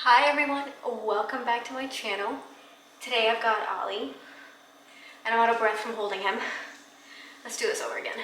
Hi everyone, welcome back to my channel. Today I've got Ollie, and I'm out of breath from holding him. Let's do this over again.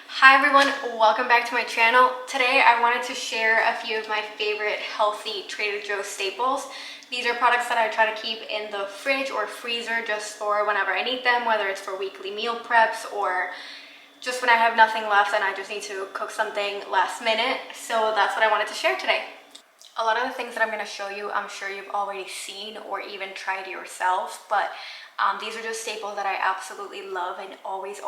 Hi everyone, welcome back to my channel. Today I wanted to share a few of my favorite healthy Trader Joe's staples. These are products that I try to keep in the fridge or freezer just for whenever I need them, whether it's for weekly meal preps or just when I have nothing left and I just need to cook something last minute. So that's what I wanted to share today. A lot of the things that I'm going to show you, I'm sure you've already seen or even tried yourself, but these are just staples that I absolutely love and always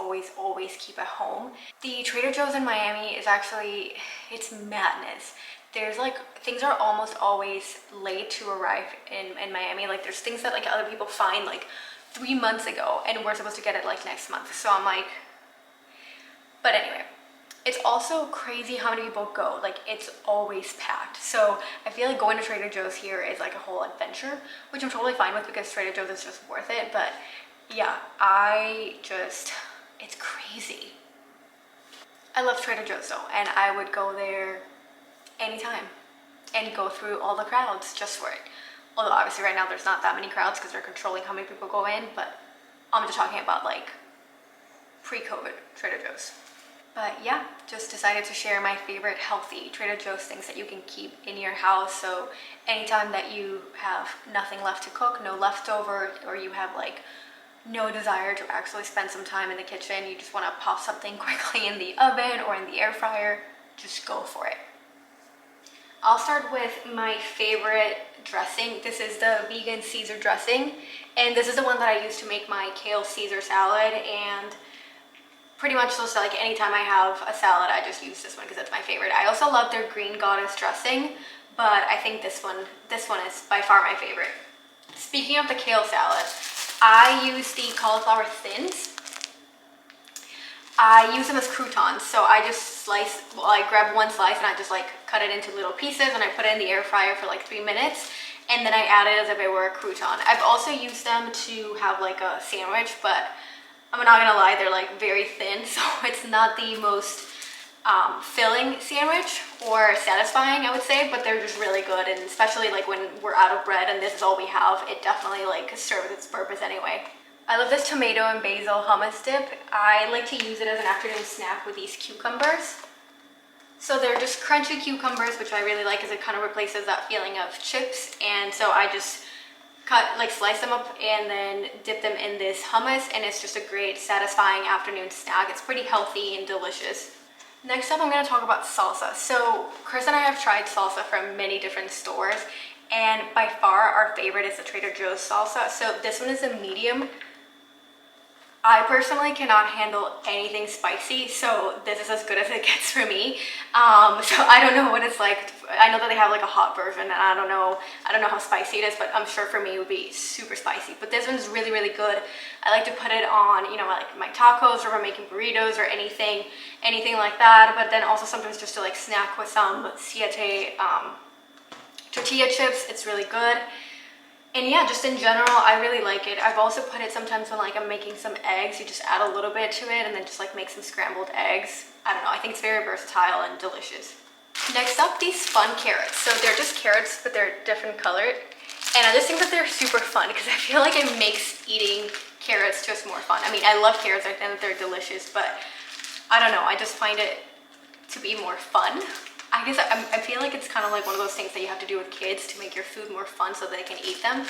keep at home. The Trader Joe's in Miami is actually, it's madness. There's like, things are almost always late to arrive in Miami. Like there's things that like other people find like 3 months ago and we're supposed to get it like next month. So I'm like, but anyway. It's also crazy how many people go, like it's always packed. So I feel like going to Trader Joe's here is like a whole adventure, which I'm totally fine with because Trader Joe's is just worth it. But yeah, it's crazy. I love Trader Joe's though, and I would go there anytime and go through all the crowds just for it. Although obviously right now there's not that many crowds because they're controlling how many people go in, but I'm just talking about like pre-COVID Trader Joe's. But yeah, just decided to share my favorite healthy Trader Joe's things that you can keep in your house. So anytime that you have nothing left to cook, no leftover, or you have like no desire to actually spend some time in the kitchen, you just want to pop something quickly in the oven or in the air fryer, just go for it. I'll start with my favorite dressing. This is the vegan Caesar dressing, and this is the one that I use to make my kale Caesar salad. And pretty much just like anytime I have a salad, I just use this one because it's my favorite. I also love their green goddess dressing, but I think this one is by far my favorite. Speaking of the kale salad, I use the cauliflower thins. I use them as croutons, so I just I grab one slice and I just like cut it into little pieces and I put it in the air fryer for like 3 minutes, and then I add it as if it were a crouton. I've also used them to have like a sandwich, but I'm not gonna lie, they're like very thin, so it's not the most filling sandwich or satisfying, I would say, but they're just really good. And especially like when we're out of bread and this is all we have, it definitely like serves its purpose anyway. I love this tomato and basil hummus dip. I like to use it as an afternoon snack with these cucumbers. So they're just crunchy cucumbers, which I really like because it kind of replaces that feeling of chips. And so I just slice them up and then dip them in this hummus, and it's just a great satisfying afternoon snack. It's pretty healthy and delicious. Next up, I'm going to talk about salsa. So Chris and I have tried salsa from many different stores, and by far our favorite is the Trader Joe's salsa. So this one is a medium. I personally cannot handle anything spicy, so this is as good as it gets for me. So I don't know what it's like. I know that they have like a hot version, and I don't know how spicy it is, but I'm sure for me it would be super spicy. But this one's really good. I like to put it on, like my tacos, or if I'm making burritos or anything like that. But then also sometimes just to like snack with some siete tortilla chips. It's really good. And yeah, just in general, I really like it. I've also put it sometimes when like I'm making some eggs, you just add a little bit to it and then just like make some scrambled eggs. I don't know, I think it's very versatile and delicious. Next up, these fun carrots. So they're just carrots, but they're different colored. And I just think that they're super fun because I feel like it makes eating carrots just more fun. I mean, I love carrots, I think that they're delicious, but I don't know, I just find it to be more fun. I guess I feel like it's kind of like one of those things that you have to do with kids to make your food more fun so that they can eat them,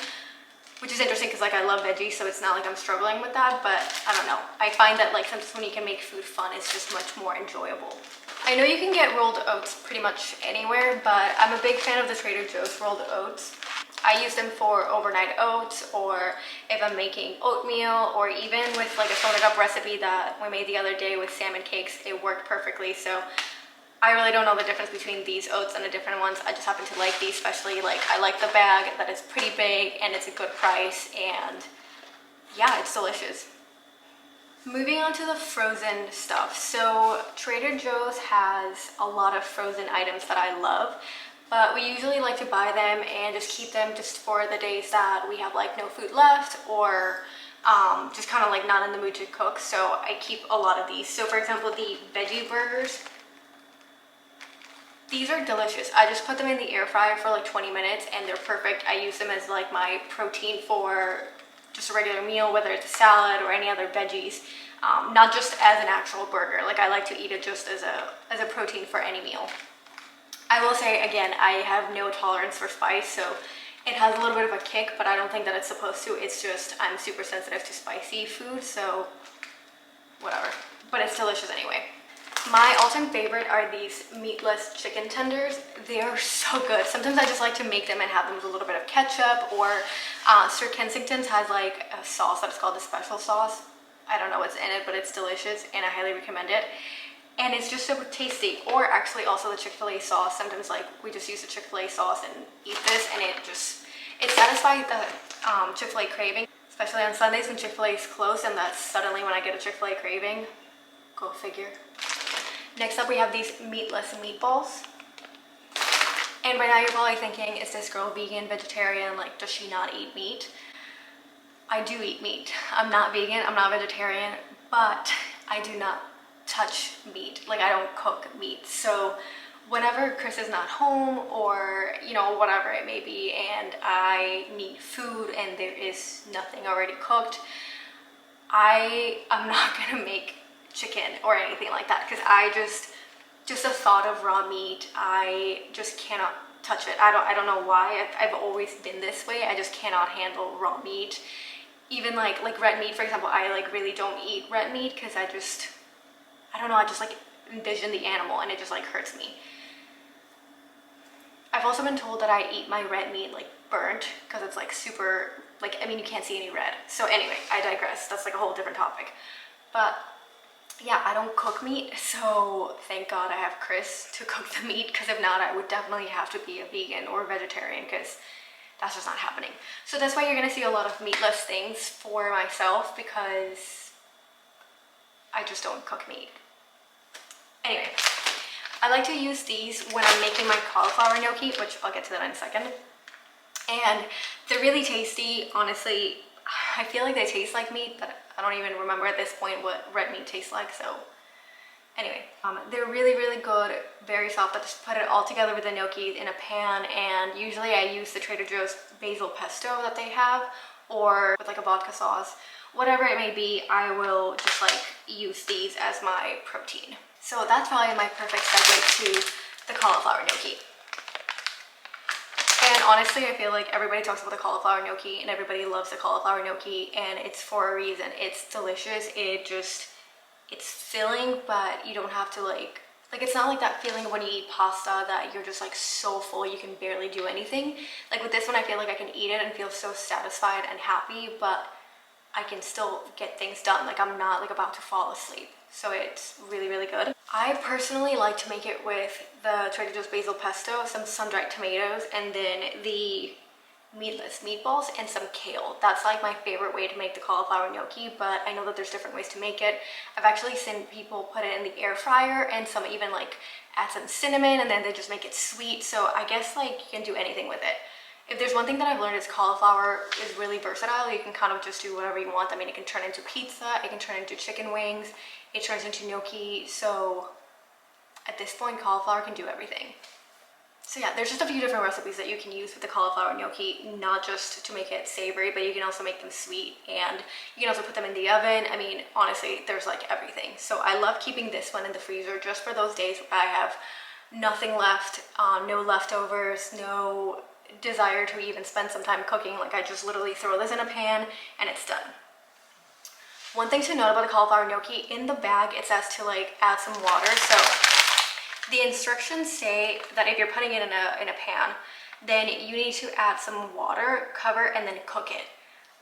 which is interesting because like I love veggie, so it's not like I'm struggling with that. But I don't know, I find that like sometimes when you can make food fun, it's just much more enjoyable. I know you can get rolled oats pretty much anywhere, but I'm a big fan of the Trader Joe's rolled oats. I use them for overnight oats, or if I'm making oatmeal, or even with like a folded up recipe that we made the other day with salmon cakes, it worked perfectly. So I really don't know the difference between these oats and the different ones. I just happen to like these, especially like I like the bag that it's pretty big and it's a good price, and yeah, it's delicious. Moving on to the frozen stuff. So Trader Joe's has a lot of frozen items that I love, but we usually like to buy them and just keep them just for the days that we have like no food left, or just kind of like not in the mood to cook. So I keep a lot of these. So for example, the veggie burgers, These are delicious. I just put them in the air fryer for like 20 minutes and they're perfect. I use them as like my protein for just a regular meal, whether it's a salad or any other veggies, not just as an actual burger. Like I like to eat it just as a protein for any meal. I will say again, I have no tolerance for spice, so it has a little bit of a kick, but I don't think that it's supposed to. It's just I'm super sensitive to spicy food, so whatever. But it's delicious anyway. My all-time favorite are these meatless chicken tenders. They are so good. Sometimes I just like to make them and have them with a little bit of ketchup, or Sir Kensington's has like a sauce that's called the special sauce. I don't know what's in it, but it's delicious and I highly recommend it. And it's just super tasty. Or actually also the Chick-fil-A sauce. Sometimes like we just use the Chick-fil-A sauce and eat this, and it satisfies the Chick-fil-A craving, especially on Sundays when Chick-fil-A is closed, and that's suddenly when I get a Chick-fil-A craving. Go figure. Next up we have these meatless meatballs. And right now you're probably thinking, is this girl vegan, vegetarian? Like, does she not eat meat? I do eat meat. I'm not vegan, I'm not vegetarian, but I do not touch meat. Like, I don't cook meat. So whenever Chris is not home, or you know, whatever it may be, and I need food and there is nothing already cooked, I'm not gonna make chicken or anything like that, because I just the thought of raw meat, I just cannot touch it. I don't know why. I've always been this way. I just cannot handle raw meat. Even like red meat, for example, I like really don't eat red meat because I don't know, I just like envision the animal and it just like hurts me. I've also been told that I eat my red meat like burnt because it's like super, like, I mean, you can't see any red. So anyway, I digress. That's like a whole different topic. But yeah, I don't cook meat, so thank God I have Chris to cook the meat, because if not, I would definitely have to be a vegan or a vegetarian, because that's just not happening. So that's why you're gonna see a lot of meatless things for myself, because I just don't cook meat. Anyway, I like to use these when I'm making my cauliflower gnocchi, which I'll get to that in a second. And they're really tasty. Honestly, I feel like they taste like meat, but I don't even remember at this point what red meat tastes like. So anyway, they're really, really good, very soft. I just put it all together with the gnocchi in a pan, and usually I use the Trader Joe's basil pesto that they have, or with like a vodka sauce. Whatever it may be, I will just like use these as my protein. So that's probably my perfect segue to the cauliflower gnocchi. And honestly, I feel like everybody talks about the cauliflower gnocchi and everybody loves the cauliflower gnocchi, and it's for a reason. It's delicious. It's filling, but you don't have to like it's not like that feeling when you eat pasta that you're just like so full you can barely do anything. Like with this one, I feel like I can eat it and feel so satisfied and happy, but I can still get things done. Like I'm not like about to fall asleep. So it's really, really good. I personally like to make it with the Trader Joe's basil pesto, some sun-dried tomatoes, and then the meatless meatballs and some kale. That's like my favorite way to make the cauliflower gnocchi, but I know that there's different ways to make it. I've actually seen people put it in the air fryer, and some even like add some cinnamon and then they just make it sweet. So I guess like you can do anything with it. If there's one thing that I've learned, is cauliflower is really versatile. You can kind of just do whatever you want. I mean, it can turn into pizza, it can turn into chicken wings, it turns into gnocchi. So at this point, cauliflower can do everything. So yeah, there's just a few different recipes that you can use with the cauliflower gnocchi, not just to make it savory, but you can also make them sweet, and you can also put them in the oven. I mean, honestly, there's like everything. So I love keeping this one in the freezer just for those days where I have nothing left, no leftovers, no desire to even spend some time cooking. Like I just literally throw this in a pan and it's done. One thing to note about the cauliflower gnocchi, in the bag it says to like add some water. So the instructions say that if you're putting it in a pan, then you need to add some water, cover, and then cook it.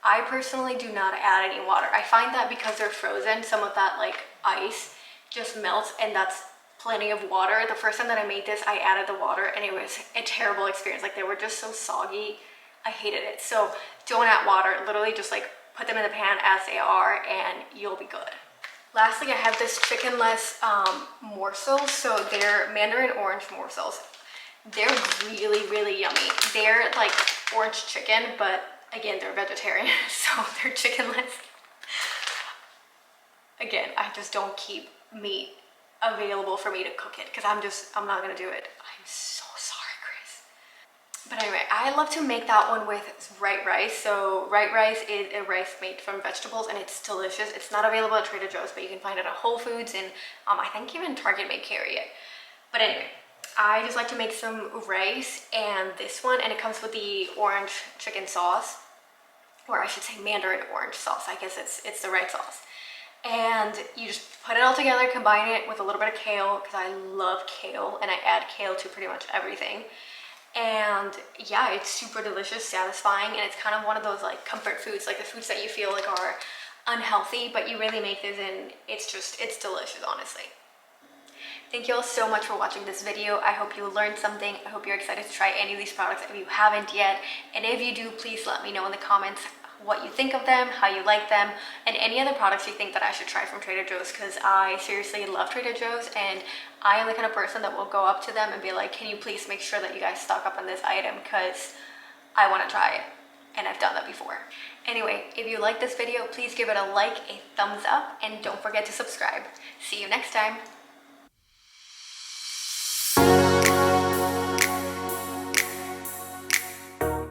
I personally do not add any water. I find that because they're frozen, some of that like ice just melts, and that's plenty of water. The first time that I made this, I added the water and it was a terrible experience. Like they were just so soggy. I hated it. So don't add water. Literally just like put them in the pan as they are and you'll be good. Lastly, I have this chickenless morsels. So they're mandarin orange morsels. They're really, really yummy. They're like orange chicken, but again, they're vegetarian, so they're chickenless. Again, I just don't keep meat available for me to cook it because I'm not gonna do it. I'm so sorry, Chris. But anyway, I love to make that one with white rice. So white rice is a rice made from vegetables and it's delicious. It's not available at Trader Joe's, but you can find it at Whole Foods, and I think even Target may carry it. But anyway, I just like to make some rice and this one, and it comes with the orange chicken sauce, or I should say mandarin orange sauce. I guess it's the right sauce. And you just put it all together, combine it with a little bit of kale, because I love kale and I add kale to pretty much everything. And yeah, it's super delicious, satisfying, and it's kind of one of those like comfort foods, like the foods that you feel like are unhealthy, but you really make this and it's delicious, honestly. Thank you all so much for watching this video. I hope you learned something. I hope you're excited to try any of these products if you haven't yet. And if you do, please let me know in the comments what you think of them, how you like them, and any other products you think that I should try from Trader Joe's, because I seriously love Trader Joe's and I am the kind of person that will go up to them and be like, can you please make sure that you guys stock up on this item, because I want to try it and I've done that before. Anyway, if you like this video, please give it a like, a thumbs up, and don't forget to subscribe. See you next time.